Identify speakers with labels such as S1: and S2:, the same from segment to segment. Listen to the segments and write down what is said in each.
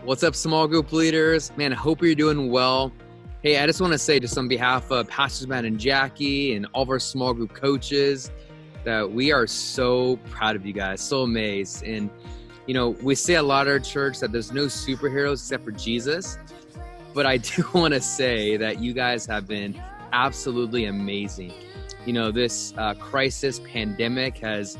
S1: What's up, small group leaders? Man, I hope you're doing well. Hey, I just want to say, just on behalf of Pastors Matt and Jackie and all of our small group coaches, that we are so proud of you guys, so amazed. And, you know, we say a lot at our church that there's no superheroes except for Jesus. But I do want to say that you guys have been absolutely amazing. You know, this crisis pandemic has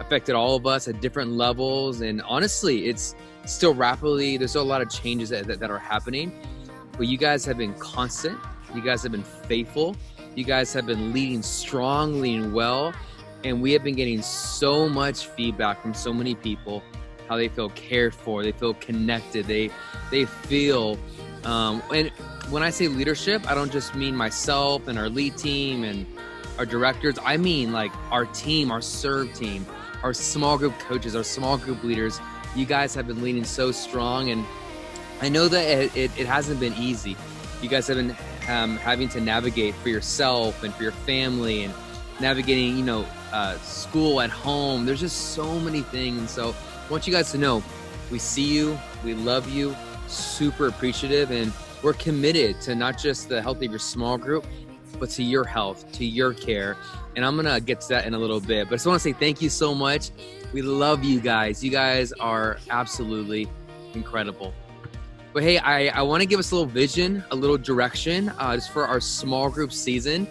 S1: affected all of us at different levels. And honestly, it's still rapidly, there's still a lot of changes that are happening. But you guys have been constant. You guys have been faithful. You guys have been leading strong, leading well. And we have been getting so much feedback from so many people, how they feel cared for, they feel connected, they feel, and when I say leadership, I don't just mean myself and our lead team and our directors. I mean like our team, our serve team, our small group coaches, our small group leaders. You guys have been leading so strong, and I know that it hasn't been easy. You guys have been having to navigate for yourself and for your family, and navigating, you know, school at home. There's just so many things. And so I want you guys to know, we see you, we love you, super appreciative, and we're committed to not just the health of your small group, but to your health, to your care. And I'm gonna get to that in a little bit, but I just wanna say thank you so much. We love you guys. You guys are absolutely incredible. But hey, I wanna give us a little vision, a little direction, just for our small group season.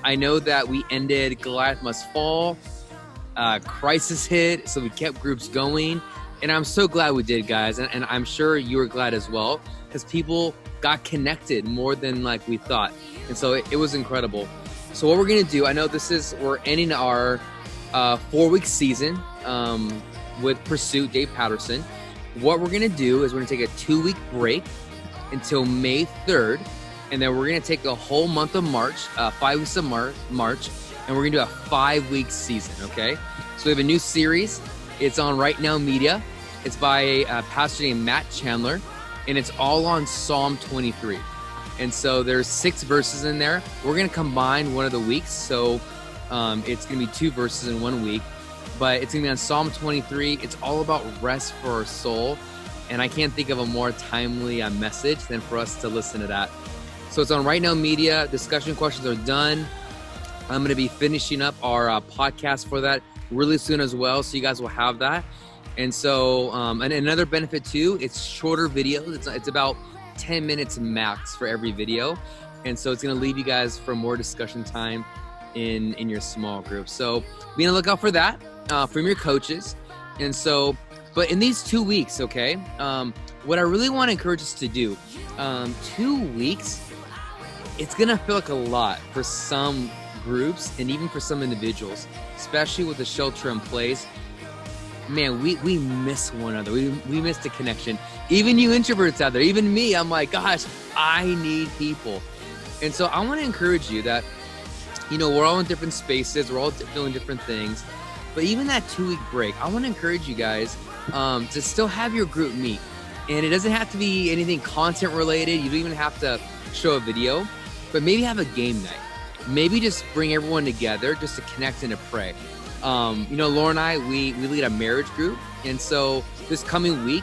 S1: I know that we ended Goliath Must Fall, crisis hit, so we kept groups going. And I'm so glad we did, guys. And I'm sure you were glad as well, because people got connected more than like we thought. And so it was incredible. So what we're gonna do, I know we're ending our 4-week season with Pursuit, Dave Patterson. What we're gonna do is we're gonna take a 2-week break until May 3rd. And then we're gonna take the whole month of March, 5 weeks of March, and we're gonna do a 5-week season, okay? So we have a new series. It's on Right Now Media. It's by a pastor named Matt Chandler, and it's all on Psalm 23. And so there's 6 verses in there. We're gonna combine one of the weeks, so it's gonna be 2 verses in 1 week, but it's gonna be on Psalm 23. It's all about rest for our soul, and I can't think of a more timely message than for us to listen to that. So it's on Right Now Media. Discussion questions are done. I'm going to be finishing up our podcast for that really soon as well, so you guys will have that. And so, and another benefit too, it's shorter videos. It's about 10 minutes max for every video. And so it's going to leave you guys for more discussion time in your small group. So be on the lookout for that from your coaches. And so, but in these 2 weeks, okay, what I really want to encourage us to do, 2 weeks, it's going to feel like a lot for some groups and even for some individuals, especially with the shelter in place. Man, we miss one another. We miss the connection. Even you introverts out there, even me, I'm like, gosh, I need people. And so I want to encourage you that, you know, we're all in different spaces. We're all doing different things. But even that 2-week break, I want to encourage you guys to still have your group meet. And it doesn't have to be anything content related. You don't even have to show a video. But maybe have a game night. Maybe just bring everyone together just to connect and to pray. You know, Laura and I, we lead a marriage group. And so this coming week,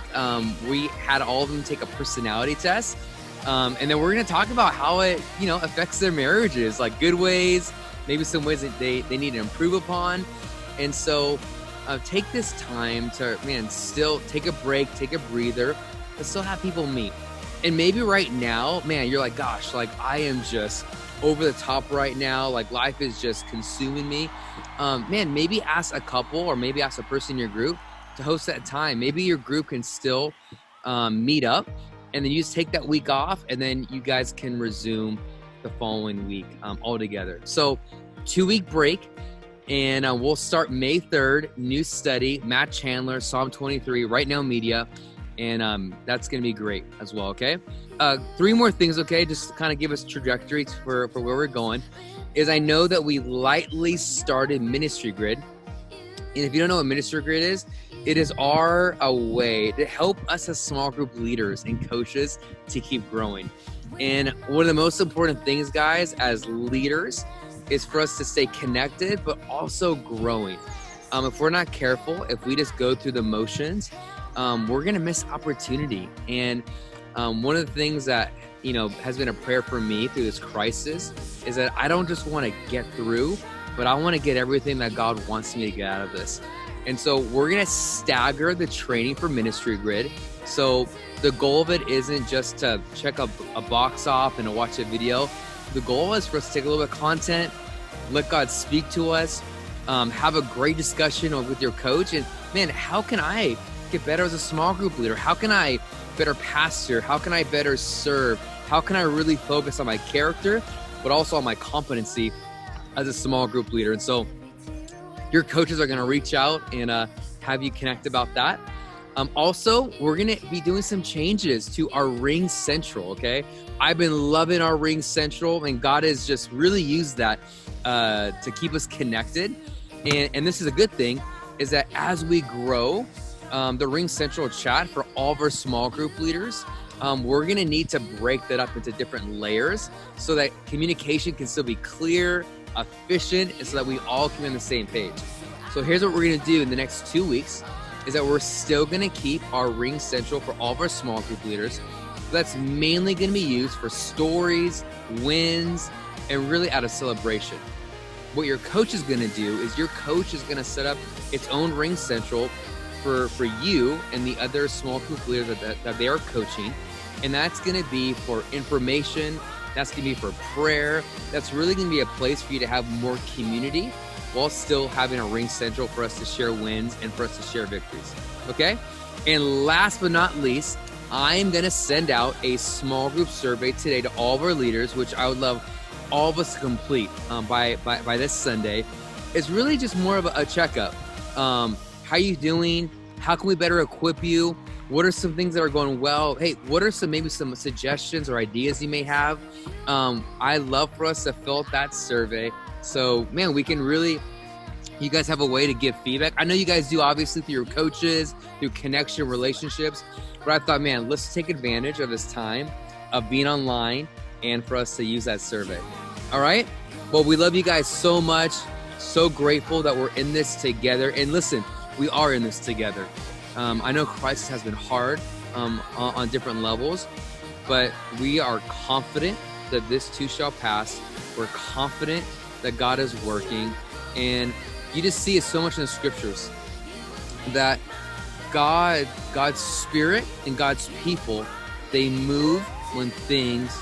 S1: we had all of them take a personality test. And then we're going to talk about how it, you know, affects their marriages, like good ways, maybe some ways that they need to improve upon. And so take this time to, still take a break, take a breather, but still have people meet. And maybe right now, man, you're like, gosh, like I am just over the top right now. Like life is just consuming me. Man, maybe ask a couple or maybe ask a person in your group to host that time. Maybe your group can still meet up, and then you just take that week off, and then you guys can resume the following week all together. So 2-week break, and we'll start May 3rd, new study, Matt Chandler, Psalm 23, Right Now Media. And that's going to be great as well, okay? 3 more things, okay, just to kind of give us trajectory for where we're going, is I know that we lightly started Ministry Grid. And if you don't know what Ministry Grid is, it is our way to help us as small group leaders and coaches to keep growing. And one of the most important things, guys, as leaders, is for us to stay connected, but also growing. If we're not careful, if we just go through the motions, we're going to miss opportunity. And one of the things that, has been a prayer for me through this crisis is that I don't just want to get through, but I want to get everything that God wants me to get out of this. And so we're going to stagger the training for Ministry Grid. So the goal of it isn't just to check a box off and to watch a video. The goal is for us to take a little bit of content, let God speak to us, have a great discussion with your coach. And man, how can I get better as a small group leader? How can I better pastor? How can I better serve? How can I really focus on my character, but also on my competency as a small group leader? And so your coaches are going to reach out and have you connect about that. Also, we're going to be doing some changes to our Ring Central, okay? I've been loving our Ring Central, and God has just really used that to keep us connected. And this is a good thing, is that as we grow, the Ring Central chat for all of our small group leaders, we're going to need to break that up into different layers so that communication can still be clear, efficient, and so that we all come on the same page. So here's what we're going to do in the next 2 weeks, is that we're still going to keep our Ring Central for all of our small group leaders. That's mainly going to be used for stories, wins, and really out of celebration. What your coach is going to do is your coach is going to set up its own Ring Central for you and the other small group leaders that they are coaching. And that's going to be for information. That's going to be for prayer. That's really going to be a place for you to have more community while still having a Ring Central for us to share wins and for us to share victories. Okay? And last but not least, I'm going to send out a small group survey today to all of our leaders, which I would love all of us to complete by this Sunday. It's really just more of a checkup. How are you doing? How can we better equip you? What are some things that are going well? Hey, what are maybe some suggestions or ideas you may have? I love for us to fill out that survey. So, man, we can really, you guys have a way to give feedback. I know you guys do, obviously, through your coaches, through connection, relationships. But I thought, man, let's take advantage of this time of being online and for us to use that survey. All right? Well, we love you guys so much. So grateful that we're in this together. And listen, we are in this together. I know crisis has been hard on different levels, but we are confident that this too shall pass. We're confident that God is working. And you just see it so much in the scriptures that God's spirit and God's people, they move when things